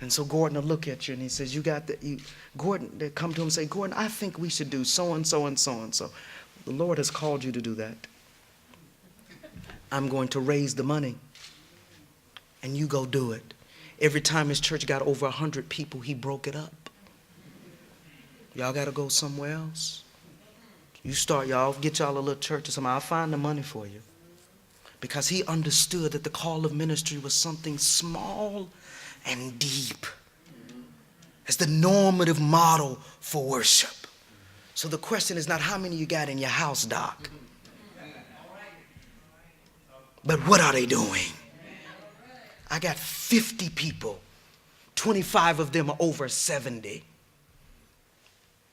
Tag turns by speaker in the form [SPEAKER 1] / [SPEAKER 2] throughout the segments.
[SPEAKER 1] And so Gordon will look at you and he says, Gordon, they come to him and say, Gordon, I think we should do so and so and so and so. The Lord has called you to do that. I'm going to raise the money. And you go do it. Every time his church got over 100 people, he broke it up. Y'all got to go somewhere else. You start, y'all, get y'all a little church or something. I'll find the money for you. Because he understood that the call of ministry was something small and deep. It's the normative model for worship. So the question is not how many you got in your house, Doc, but what are they doing? I got 50 people. 25 of them are over 70.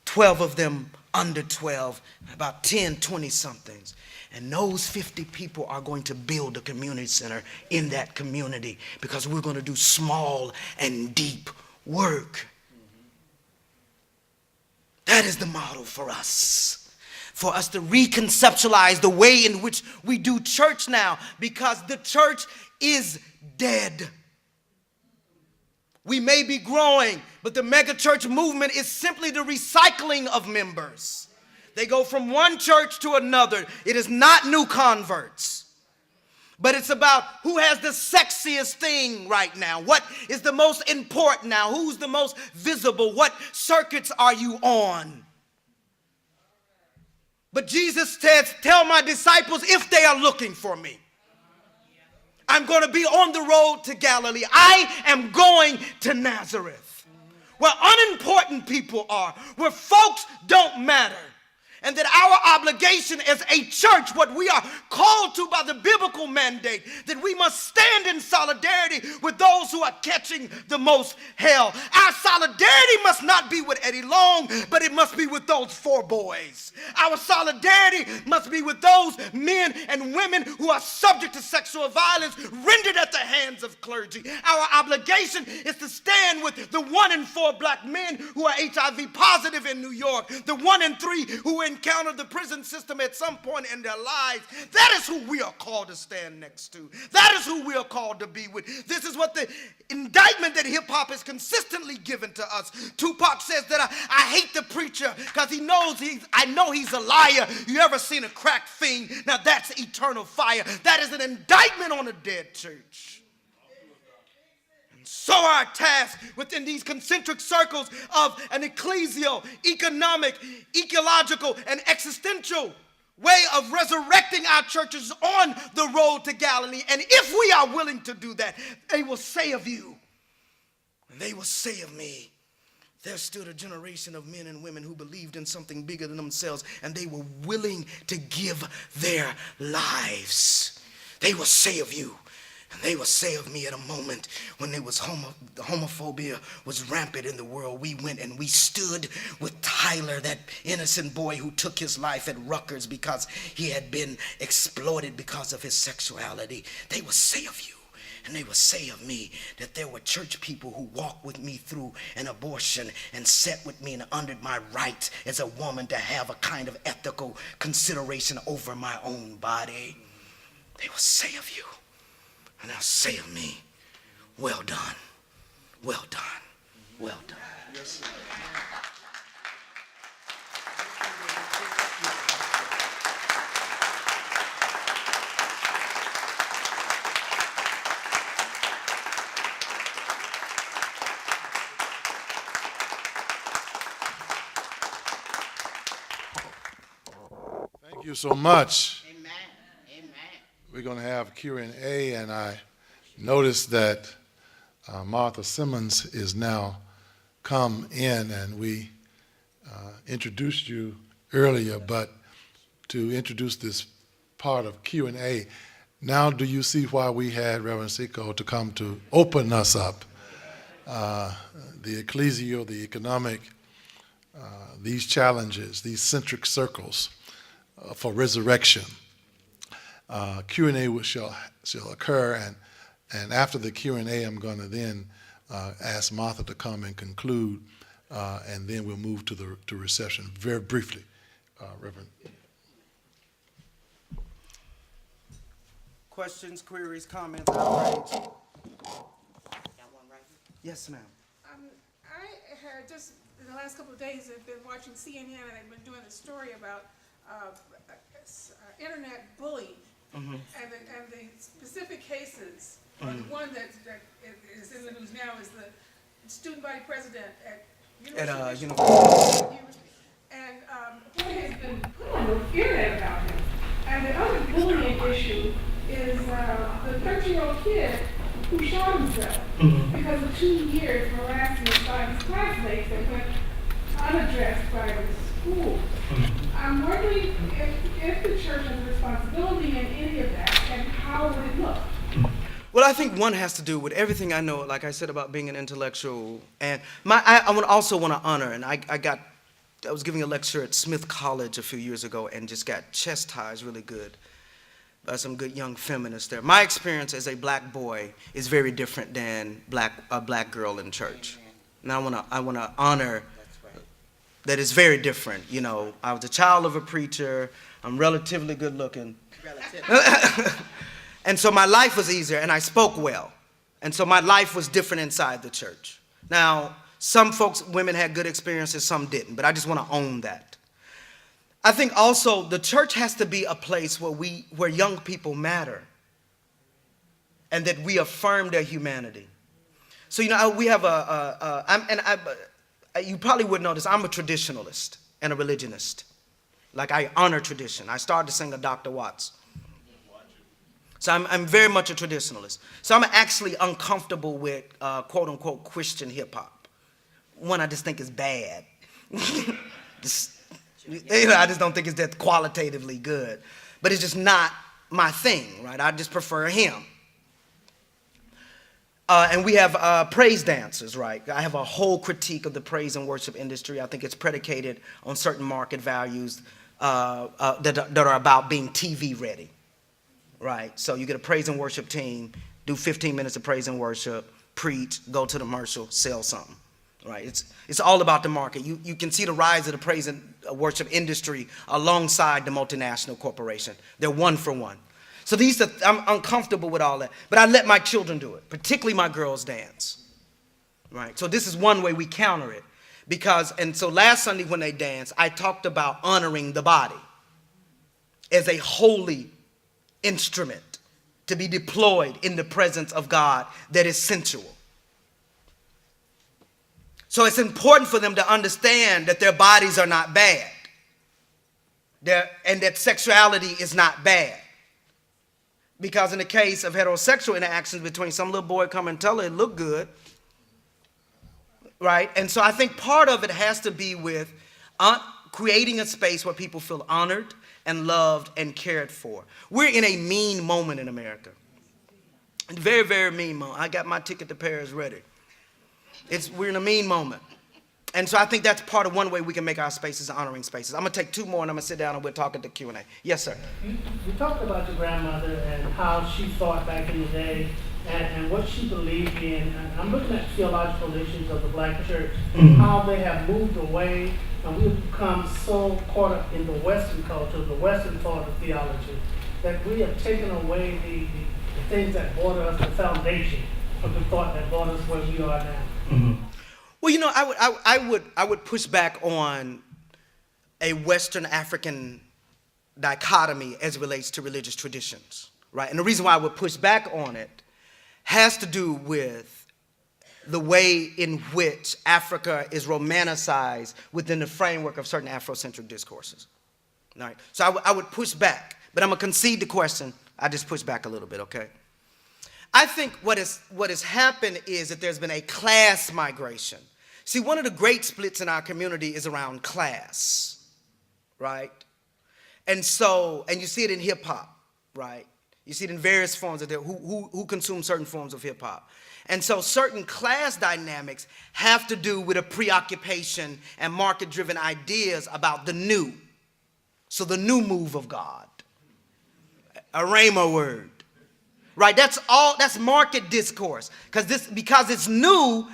[SPEAKER 1] 12 of them under 12, about 10, 20-somethings. And those 50 people are going to build a community center in that community because we're going to do small and deep work. That is the model for us to reconceptualize the way in which we do church now, because the church is dead. We may be growing, but the megachurch movement is simply the recycling of members. They go from one church to another. It is not new converts. But it's about who has the sexiest thing right now. What is the most important now? Who's the most visible? What circuits are you on? But Jesus says, tell my disciples if they are looking for me. I'm going to be on the road to Galilee. I am going to Nazareth, where unimportant people are, where folks don't matter. And that our obligation as a church, what we are called to by the biblical mandate, that we must stand in solidarity with those who are catching the most hell. Our solidarity must not be with Eddie Long, but it must be with those 4 boys. Our solidarity must be with those men and women who are subject to sexual violence rendered at the hands of clergy. Our obligation is to stand with the 1 in 4 black men who are HIV positive in New York, the 1 in 3 who encounter the prison system at some point in their lives. That is who we are called to stand next to. That is who we are called to be with. This is what the indictment that hip-hop has consistently given to us. Tupac says that I hate the preacher because I know he's a liar. You ever seen a crack fiend? Now that's eternal fire. That is an indictment on a dead church. So our task within these concentric circles of an ecclesial, economic, ecological, and existential way of resurrecting our churches on the road to Galilee. And if we are willing to do that, they will say of you, and they will say of me, there stood a generation of men and women who believed in something bigger than themselves, and they were willing to give their lives. They will say of you, and they will say of me, at a moment when there was the homophobia was rampant in the world, we went and we stood with Tyler, that innocent boy who took his life at Rutgers because he had been exploited because of his sexuality. They will say of you, and they will say of me, that there were church people who walked with me through an abortion and sat with me and honored my right as a woman to have a kind of ethical consideration over my own body. They will say of you, and they'll say of me, well done, well done, well done. Yes, sir.
[SPEAKER 2] Thank you so much.
[SPEAKER 3] Amen. Amen.
[SPEAKER 2] We're going to have Q&A, and I noticed that Martha Simmons is now come in, and we introduced you earlier, but to introduce this part of Q&A, now do you see why we had Reverend Siko to come to open us up? The ecclesial, the economic, these challenges, these centric circles for resurrection. Q&A shall occur, and after the Q&A, I'm going to then ask Martha to come and conclude, and then we'll move to reception. Very briefly, Reverend.
[SPEAKER 1] Questions, queries, comments, outrage?
[SPEAKER 3] Got one right here.
[SPEAKER 1] Yes, ma'am.
[SPEAKER 3] I had just in the last couple of days have been watching CNN and they've been doing a story about internet bullying and the specific cases. Or the one that is in the news now is the student body president at University. And what has been put on the internet about him. And the other bullying issue is the 13-year-old kid who shot himself because of 2 years harassment by his classmates that went unaddressed by the school. I'm wondering if the church has a responsibility in any of that, and how would it look?
[SPEAKER 1] Well, I think one has to do with everything I know, like I said, about being an intellectual. And I also want to honor, and I was giving a lecture at Smith College a few years ago and just got chastised really good by some good young feminists there. My experience as a black boy is very different than a black girl in church. And I want to honor that it's very different. You know, I was a child of a preacher. I'm relatively good looking. And so my life was easier, and I spoke well. And so my life was different inside the church. Now, some women had good experiences, some didn't, but I just want to own that. I think also the church has to be a place where young people matter and that we affirm their humanity. So, you know, we have you probably would know this, I'm a traditionalist and a religionist. Like, I honor tradition. I started to sing a Dr. Watts. So I'm very much a traditionalist. So I'm actually uncomfortable with quote unquote Christian hip hop. One, I just think is bad. I just don't think it's that qualitatively good. But it's just not my thing, right? I just prefer him. And we have praise dancers, right? I have a whole critique of the praise and worship industry. I think it's predicated on certain market values that are about being TV ready, right? So you get a praise and worship team, do 15 minutes of praise and worship, preach, go to the commercial, sell something, right? It's all about the market. You can see the rise of the praise and worship industry alongside the multinational corporation. They're one for one. So I'm uncomfortable with all that, but I let my children do it, particularly my girls dance, right? So this is one way we counter it. So last Sunday when they danced, I talked about honoring the body as a holy instrument to be deployed in the presence of God that is sensual. So it's important for them to understand that their bodies are not bad, and that sexuality is not bad. Because in the case of heterosexual interactions between some little boy come and tell her it look good, right? And so I think part of it has to be with creating a space where people feel honored and loved and cared for. We're in a mean moment in America. Very, very mean moment. I got my ticket to Paris ready. We're in a mean moment. And so I think that's part of one way we can make our spaces honoring spaces. I'm going to take 2 more and I'm going to sit down and we'll talk at the Q&A. Yes, sir.
[SPEAKER 4] You talked about your grandmother and how she thought back in the day and what she believed in. And I'm looking at theological issues of the black church, how they have moved away and we've become so caught up in the Western culture, the Western thought of theology, that we have taken away the things that brought us, the foundation of the thought that brought us where we are now.
[SPEAKER 1] Mm-hmm. Well, you know, I would push back on a Western African dichotomy as it relates to religious traditions, right? And the reason why I would push back on it has to do with the way in which Africa is romanticized within the framework of certain Afrocentric discourses, right? So I would push back, but I'm gonna concede the question. I just push back a little bit, okay? I think what has happened is that there's been a class migration. See, one of the great splits in our community is around class, right? And you see it in hip hop, right? You see it in various forms of who consume certain forms of hip hop. And so certain class dynamics have to do with a preoccupation and market-driven ideas about the new. So the new move of God, a rhema word. Right, that's market discourse. Because it's new,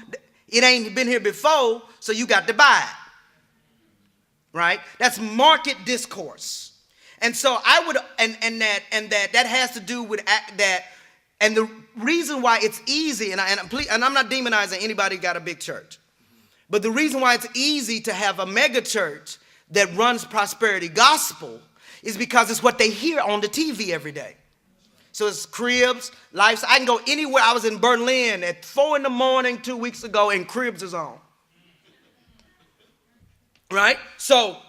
[SPEAKER 1] it ain't been here before, so you got to buy it. Right? That's market discourse. And so I would, and that has to do with that, And the reason why it's easy, and I'm not demonizing anybody who got a big church, but the reason why it's easy to have a mega church that runs prosperity gospel is because it's what they hear on the TV every day. So it's Cribs, Life. I can go anywhere. I was in Berlin at 4 a.m. 2 weeks ago, and Cribs is on. Right? So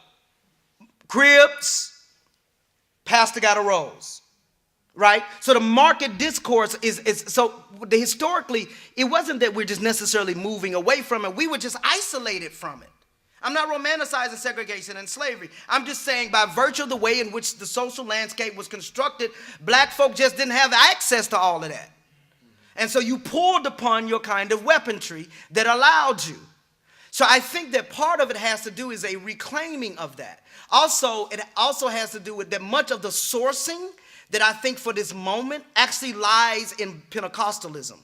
[SPEAKER 1] Cribs, Pastor Got a Rose. Right? So the market discourse is so historically, it wasn't that we're just necessarily moving away from it. We were just isolated from it. I'm not romanticizing segregation and slavery. I'm just saying by virtue of the way in which the social landscape was constructed, black folk just didn't have access to all of that. And so you pulled upon your kind of weaponry that allowed you. So I think that part of it has to do is a reclaiming of that. Also, it also has to do with that much of the sourcing that I think for this moment actually lies in Pentecostalism.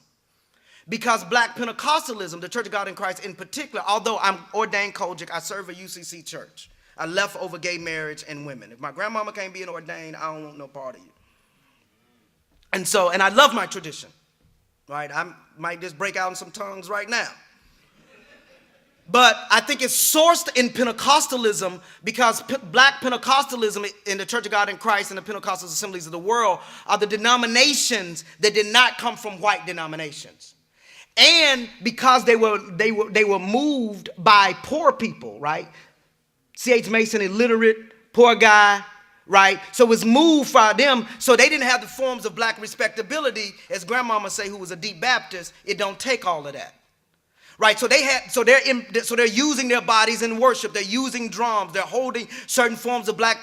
[SPEAKER 1] Because black Pentecostalism, the Church of God in Christ in particular, although I'm ordained Kojic, I serve a UCC church. I left over gay marriage and women. If my grandmama can't be an ordained, I don't want no part of you. And I love my tradition, right? I might just break out in some tongues right now. But I think it's sourced in Pentecostalism because black Pentecostalism in the Church of God in Christ and the Pentecostal assemblies of the world are the denominations that did not come from white denominations. And because they were moved by poor people, right? C.H. Mason, illiterate, poor guy, right? So it was moved by them. So they didn't have the forms of black respectability, as grandmama say, who was a deep Baptist. It don't take all of that. Right, so they're using their bodies in worship. They're using drums. They're holding certain forms of black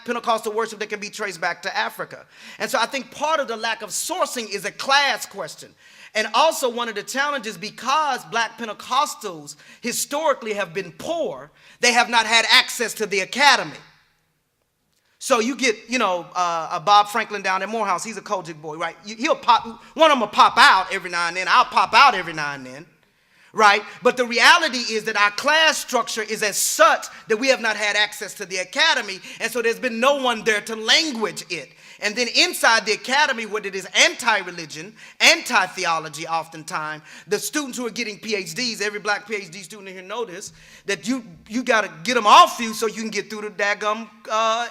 [SPEAKER 1] Pentecostal worship that can be traced back to Africa. And so I think part of the lack of sourcing is a class question. And also one of the challenges, because black Pentecostals historically have been poor, they have not had access to the academy. So you get, Bob Franklin down at Morehouse. He's a Kojic boy, right? He'll pop. One of them will pop out every now and then. I'll pop out every now and then. Right? But the reality is that our class structure is as such that we have not had access to the academy, and so there's been no one there to language it. And then inside the academy, where it is anti-religion, anti-theology oftentimes, the students who are getting PhDs, every black PhD student in here know this, that you got to get them off you so you can get through the daggum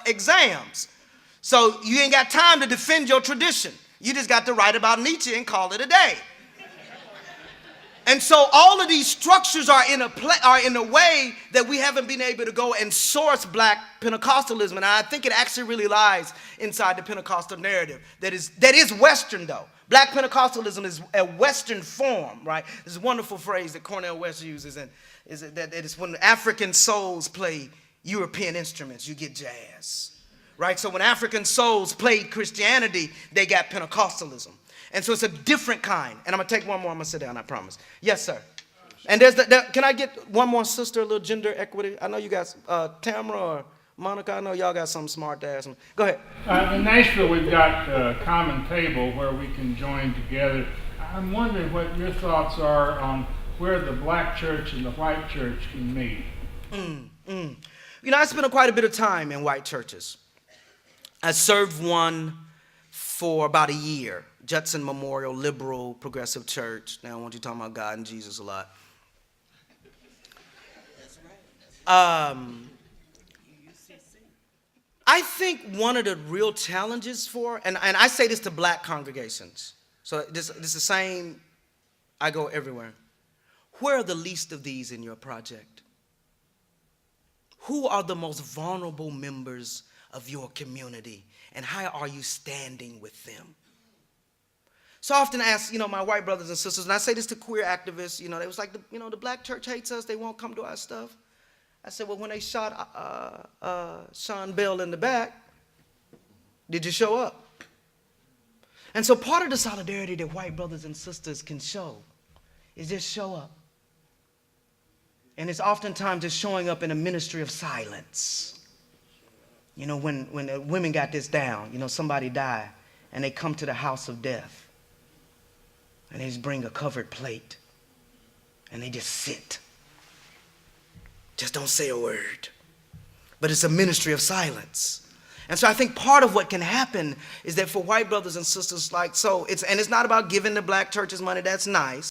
[SPEAKER 1] exams. So you ain't got time to defend your tradition. You just got to write about Nietzsche and call it a day. And so all of these structures are in a way that we haven't been able to go and source black Pentecostalism. And I think it actually really lies inside the Pentecostal narrative that is Western, though. Black Pentecostalism is a Western form, right? There's a wonderful phrase that Cornel West uses, and that it's when African souls play European instruments, you get jazz, right? So when African souls played Christianity, they got Pentecostalism. And so it's a different kind. And I'm going to take one more. I'm going to sit down, I promise. Yes, sir. And can I get one more sister, a little gender equity? I know you got Tamara or Monica. I know y'all got something smart to ask me. Go ahead.
[SPEAKER 5] In Nashville, we've got a common table where we can join together. I'm wondering what your thoughts are on where the black church and the white church can meet.
[SPEAKER 1] I spent quite a bit of time in white churches. I served one for about a year. Judson Memorial Liberal Progressive Church. Now, I want you talking about God and Jesus a lot. I think one of the real challenges and I say this to black congregations, so this is the same, I go everywhere. Where are the least of these in your project? Who are the most vulnerable members of your community, and how are you standing with them? So I often ask, my white brothers and sisters, and I say this to queer activists, they was like, the black church hates us, they won't come to our stuff. I said, well, when they shot Sean Bell in the back, did you show up? And so part of the solidarity that white brothers and sisters can show is just show up. And it's oftentimes just showing up in a ministry of silence. When the women got this down, somebody died, and they come to the house of death. And they just bring a covered plate. And they just sit. Just don't say a word. But it's a ministry of silence. And so I think part of what can happen is that for white brothers and sisters, like, so it's, and it's not about giving the black churches money, that's nice.